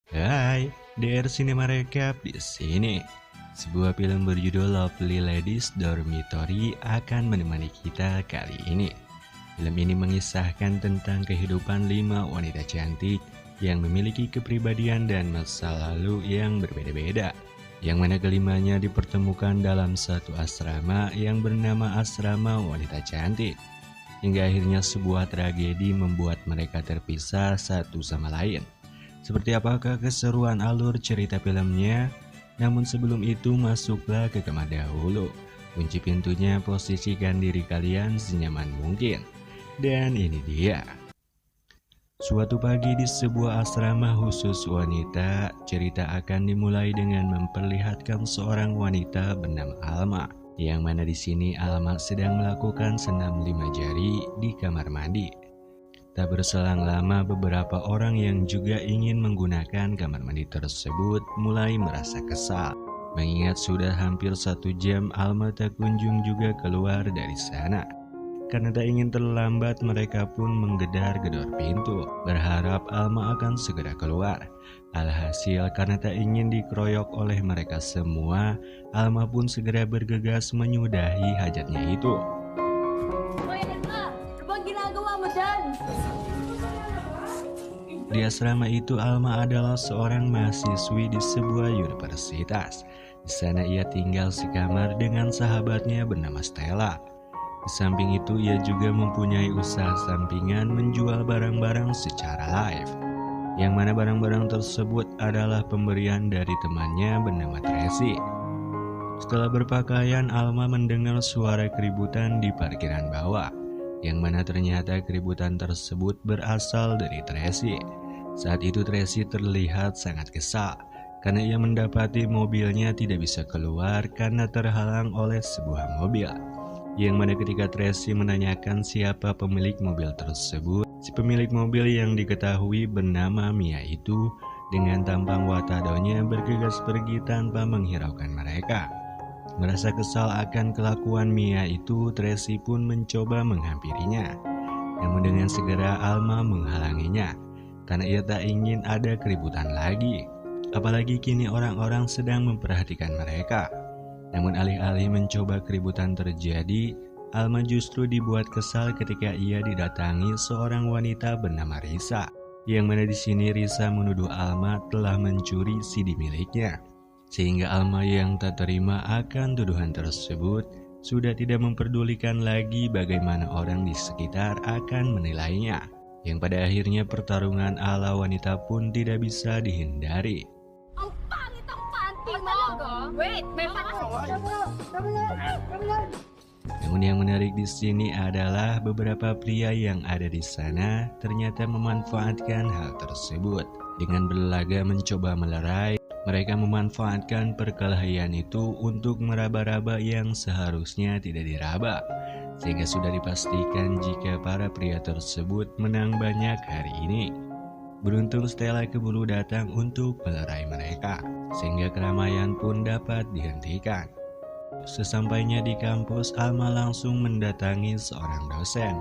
Hai, DR Cinema Recap di sini. Sebuah film berjudul Lovely Ladies Dormitory akan menemani kita kali ini. Film ini mengisahkan tentang kehidupan 5 wanita cantik yang memiliki kepribadian dan masa lalu yang berbeda-beda. Yang mana kelimanya dipertemukan dalam satu asrama yang bernama Asrama Wanita Cantik. Hingga akhirnya sebuah tragedi membuat mereka terpisah satu sama lain. Seperti apakah keseruan alur cerita filmnya? Namun sebelum itu masuklah ke kamar dahulu. Kunci pintunya, posisikan diri kalian senyaman mungkin. Dan ini dia. Suatu pagi di sebuah asrama khusus wanita, cerita akan dimulai dengan memperlihatkan seorang wanita bernama Alma. Yang mana di sini Alma sedang melakukan senam 5 jari di kamar mandi. Tak berselang lama beberapa orang yang juga ingin menggunakan kamar mandi tersebut mulai merasa kesal. Mengingat sudah hampir 1 jam Alma tak kunjung juga keluar dari sana. Karena tak ingin terlambat mereka pun menggedor-gedor pintu, berharap Alma akan segera keluar. Alhasil karena tak ingin dikeroyok oleh mereka semua, Alma pun segera bergegas menyudahi hajatnya itu. Di asrama itu Alma adalah seorang mahasiswi di sebuah universitas. Di sana ia tinggal sekamar dengan sahabatnya bernama Stella. Di samping itu ia juga mempunyai usaha sampingan menjual barang-barang secara live. Yang mana barang-barang tersebut adalah pemberian dari temannya bernama Tracy. Setelah berpakaian, Alma mendengar suara keributan di parkiran bawah. Yang mana ternyata keributan tersebut berasal dari Tracy. Saat itu Tracy terlihat sangat kesal karena ia mendapati mobilnya tidak bisa keluar karena terhalang oleh sebuah mobil. Yang mana ketika Tracy menanyakan siapa pemilik mobil tersebut, si pemilik mobil yang diketahui bernama Mia itu dengan tampang watadonya bergegas pergi tanpa menghiraukan mereka. Merasa kesal akan kelakuan Mia itu, Tracy pun mencoba menghampirinya. Namun dengan segera Alma menghalanginya, karena ia tak ingin ada keributan lagi. Apalagi kini orang-orang sedang memperhatikan mereka. Namun alih-alih mencoba keributan terjadi, Alma justru dibuat kesal ketika ia didatangi seorang wanita bernama Risa. Yang mana di sini Risa menuduh Alma telah mencuri CD miliknya. Sehingga Alma yang tak terima akan tuduhan tersebut sudah tidak memperdulikan lagi bagaimana orang di sekitar akan menilainya. Yang pada akhirnya pertarungan ala wanita pun tidak bisa dihindari. Namun yang menarik di sini adalah beberapa pria yang ada di sana ternyata memanfaatkan hal tersebut. Dengan berlaga mencoba melerai, mereka memanfaatkan perkelahian itu untuk meraba-raba yang seharusnya tidak diraba. Sehingga sudah dipastikan jika para pria tersebut menang banyak hari ini. Beruntung Stella keburu datang untuk melerai mereka, sehingga keramaian pun dapat dihentikan. Sesampainya di kampus, Alma langsung mendatangi seorang dosen.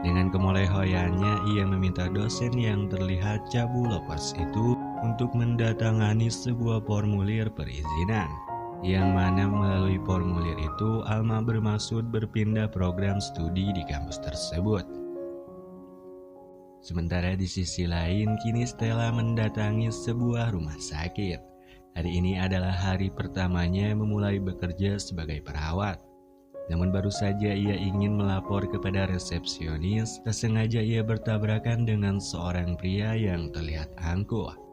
Dengan kemolehoyannya, ia meminta dosen yang terlihat cabu lovers itu untuk mendatangani sebuah formulir perizinan. Yang mana melalui formulir itu, Alma bermaksud berpindah program studi di kampus tersebut. Sementara di sisi lain, kini Stella mendatangi sebuah rumah sakit. Hari ini adalah hari pertamanya memulai bekerja sebagai perawat. Namun baru saja ia ingin melapor kepada resepsionis, tak sengaja ia bertabrakan dengan seorang pria yang terlihat angkuh.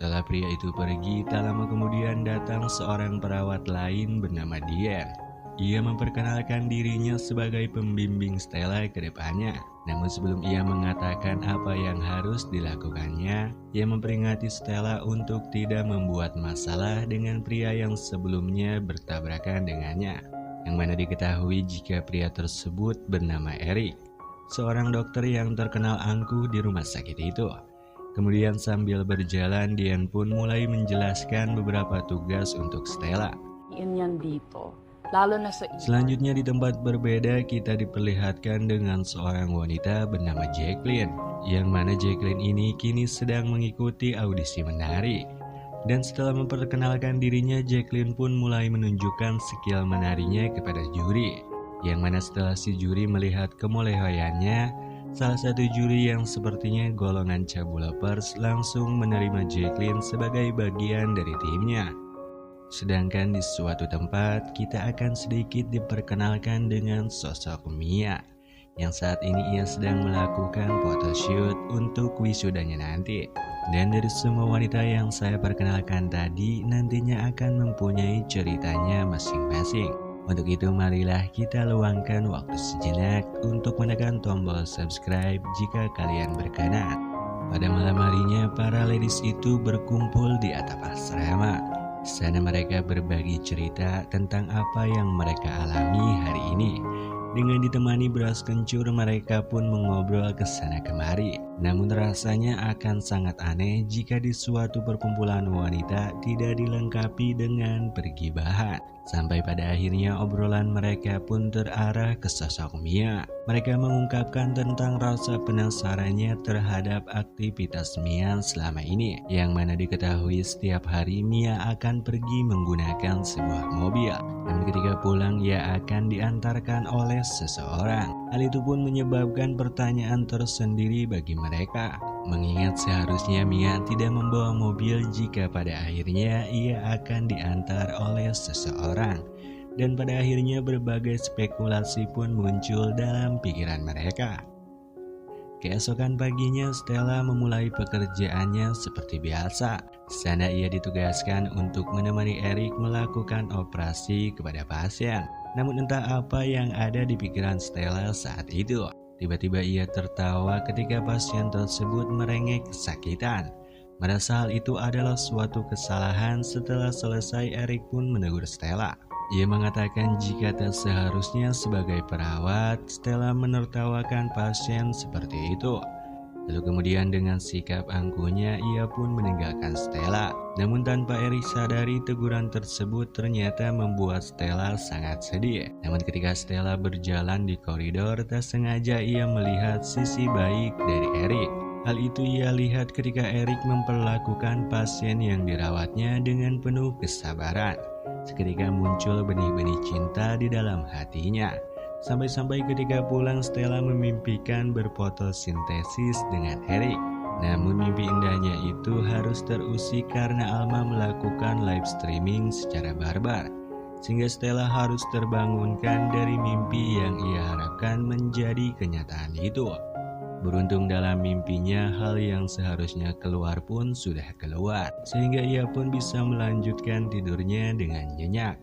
Setelah pria itu pergi, tak lama kemudian datang seorang perawat lain bernama Dian. Ia memperkenalkan dirinya sebagai pembimbing Stella ke depannya. Namun sebelum ia mengatakan apa yang harus dilakukannya, ia memperingati Stella untuk tidak membuat masalah dengan pria yang sebelumnya bertabrakan dengannya. Yang mana diketahui jika pria tersebut bernama Eric, seorang dokter yang terkenal angkuh di rumah sakit itu. Kemudian sambil berjalan, Dian pun mulai menjelaskan beberapa tugas untuk Stella. Yan dito. Selanjutnya di tempat berbeda kita diperlihatkan dengan seorang wanita bernama Jacqueline, yang mana Jacqueline ini kini sedang mengikuti audisi menari. Dan setelah memperkenalkan dirinya, Jacqueline pun mulai menunjukkan skill menarinya kepada juri, yang mana setelah si juri melihat kemolehoyannya, salah satu juri yang sepertinya golongan cabu lovers langsung menerima Jacqueline sebagai bagian dari timnya. Sedangkan di suatu tempat kita akan sedikit diperkenalkan dengan sosok Mia, yang saat ini ia sedang melakukan photoshoot untuk wisudanya nanti. Dan dari semua wanita yang saya perkenalkan tadi nantinya akan mempunyai ceritanya masing-masing. Untuk itu marilah kita luangkan waktu sejenak untuk menekan tombol subscribe jika kalian berkenan. Pada malam harinya para ladies itu berkumpul di atap asrama. Di sana mereka berbagi cerita tentang apa yang mereka alami hari ini. Dengan ditemani beras kencur, mereka pun mengobrol ke sana kemari. Namun rasanya akan sangat aneh jika di suatu perkumpulan wanita tidak dilengkapi dengan pergibahan. Sampai pada akhirnya obrolan mereka pun terarah ke sosok Mia. Mereka mengungkapkan tentang rasa penasarannya terhadap aktivitas Mia selama ini, yang mana diketahui setiap hari Mia akan pergi menggunakan sebuah mobil. Namun ketika pulang ia akan diantarkan oleh seseorang. Hal itu pun menyebabkan pertanyaan tersendiri bagi mereka, mengingat seharusnya Mia tidak membawa mobil jika pada akhirnya ia akan diantar oleh seseorang. Dan pada akhirnya berbagai spekulasi pun muncul dalam pikiran mereka. Keesokan paginya Stella memulai pekerjaannya seperti biasa. Di sana ia ditugaskan untuk menemani Eric melakukan operasi kepada pasien. Namun entah apa yang ada di pikiran Stella saat itu. Tiba-tiba ia tertawa ketika pasien tersebut merengek kesakitan. Merasa hal itu adalah suatu kesalahan. Setelah selesai, Eric pun menegur Stella. Ia mengatakan jika tak seharusnya sebagai perawat, Stella menertawakan pasien seperti itu. Lalu kemudian dengan sikap angkuhnya ia pun meninggalkan Stella. Namun tanpa Eric sadari, teguran tersebut ternyata membuat Stella sangat sedih. Namun ketika Stella berjalan di koridor, tak sengaja ia melihat sisi baik dari Eric. Hal itu ia lihat ketika Eric memperlakukan pasien yang dirawatnya dengan penuh kesabaran. Seketika muncul benih-benih cinta di dalam hatinya. Sampai-sampai ketika pulang Stella memimpikan berfotosintesis dengan Eric. Namun mimpi indahnya itu harus terusik karena Alma melakukan live streaming secara barbar. Sehingga Stella harus terbangunkan dari mimpi yang ia harapkan menjadi kenyataan itu. Beruntung dalam mimpinya hal yang seharusnya keluar pun sudah keluar. Sehingga ia pun bisa melanjutkan tidurnya dengan nyenyak.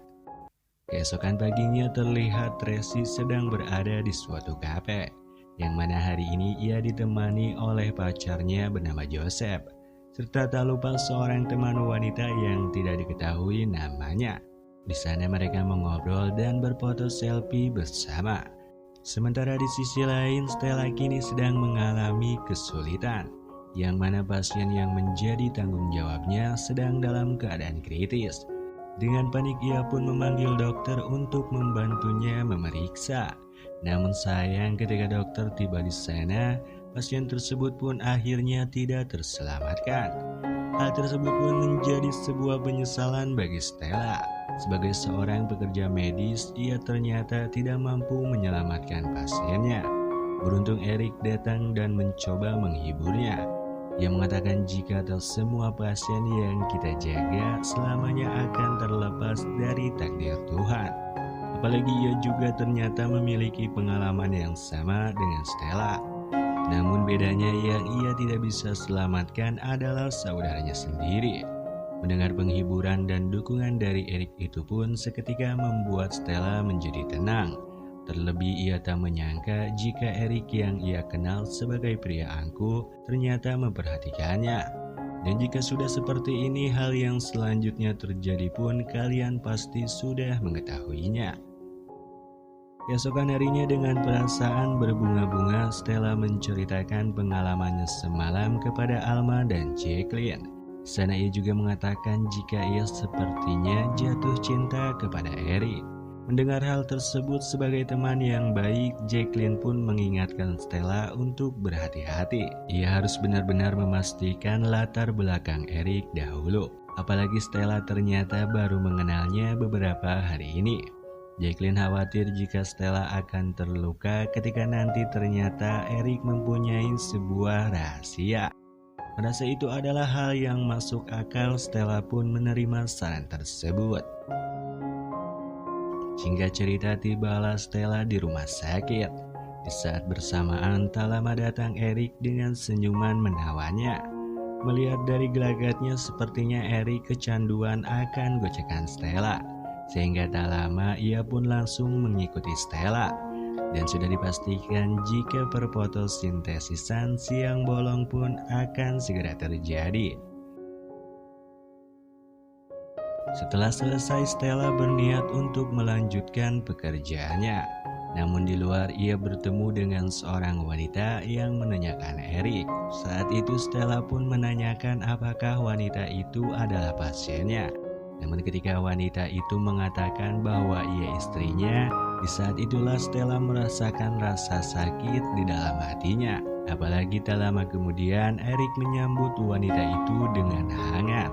Keesokan paginya terlihat Tracy sedang berada di suatu kafe, yang mana hari ini ia ditemani oleh pacarnya bernama Joseph, serta tak lupa seorang teman wanita yang tidak diketahui namanya. Di sana mereka mengobrol dan berfoto selfie bersama. Sementara di sisi lain, Stella kini sedang mengalami kesulitan, yang mana pasien yang menjadi tanggung jawabnya sedang dalam keadaan kritis. Dengan panik ia pun memanggil dokter untuk membantunya memeriksa. Namun sayang ketika dokter tiba di sana, pasien tersebut pun akhirnya tidak terselamatkan. Hal tersebut pun menjadi sebuah penyesalan bagi Stella. Sebagai seorang pekerja medis, ia ternyata tidak mampu menyelamatkan pasiennya. Beruntung Eric datang dan mencoba menghiburnya. Ia mengatakan jika tak semua pasien yang kita jaga selamanya akan terlepas dari takdir Tuhan. Apalagi ia juga ternyata memiliki pengalaman yang sama dengan Stella. Namun bedanya yang ia tidak bisa selamatkan adalah saudaranya sendiri. Mendengar penghiburan dan dukungan dari Eric itu pun seketika membuat Stella menjadi tenang. Terlebih ia tak menyangka jika Eric yang ia kenal sebagai pria angkuh ternyata memperhatikannya. Dan jika sudah seperti ini, hal yang selanjutnya terjadi pun kalian pasti sudah mengetahuinya. Keesokan harinya dengan perasaan berbunga-bunga, Stella menceritakan pengalamannya semalam kepada Alma dan Jacqueline. Di sana ia juga mengatakan jika ia sepertinya jatuh cinta kepada Eric. Mendengar hal tersebut sebagai teman yang baik, Jacqueline pun mengingatkan Stella untuk berhati-hati. Ia harus benar-benar memastikan latar belakang Eric dahulu. Apalagi Stella ternyata baru mengenalnya beberapa hari ini. Jacqueline khawatir jika Stella akan terluka ketika nanti ternyata Eric mempunyai sebuah rahasia. Merasa itu adalah hal yang masuk akal, Stella pun menerima saran tersebut. Singkat cerita, tibalah Stella di rumah sakit. Di saat bersamaan, tak lama datang Eric dengan senyuman menawannya. Melihat dari gelagatnya, sepertinya Eric kecanduan akan gocekan Stella. Sehingga tak lama ia pun langsung mengikuti Stella. Dan sudah dipastikan jika perfotosintesisan siang bolong pun akan segera terjadi. Setelah selesai, Stella berniat untuk melanjutkan pekerjaannya. Namun di luar ia bertemu dengan seorang wanita yang menanyakan Eric. Saat itu Stella pun menanyakan apakah wanita itu adalah pasiennya. Namun ketika wanita itu mengatakan bahwa ia istrinya, di saat itulah Stella merasakan rasa sakit di dalam hatinya. Apalagi tak lama kemudian Eric menyambut wanita itu dengan hangat.